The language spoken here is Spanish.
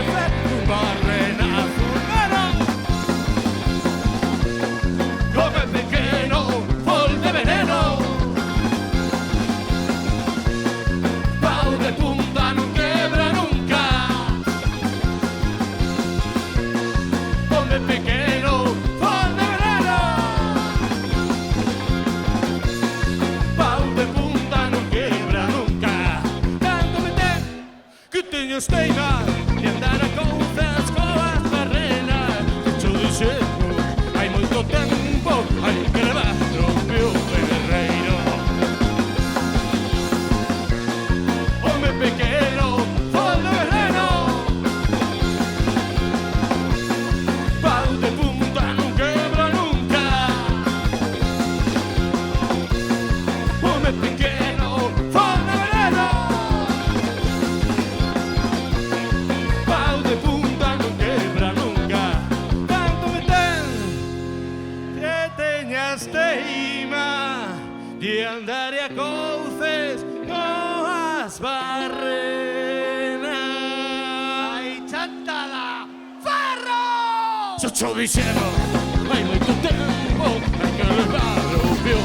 effetto un barrena fulmero come pequeño fol de veneno. Pau de punta no quebra nunca come pequeño fol de veneno. Pau de punta no quebra nunca. Tanto me te que teño esteira de andar a cousas coas barrenas. Yo dixendo hai moito tempo hai que levar o meu ferreiro. Home pequeno, fol de veneno. Pau de punta non quebra nunca. Home pequeno, fol de veneno. Pau de punta non quebra nunca. Tanto me ten que teñas teima de andar a couces coas barrenas. Ai, chantada, ferro! Xo dixeron, hai moito tempo hai que levar o meu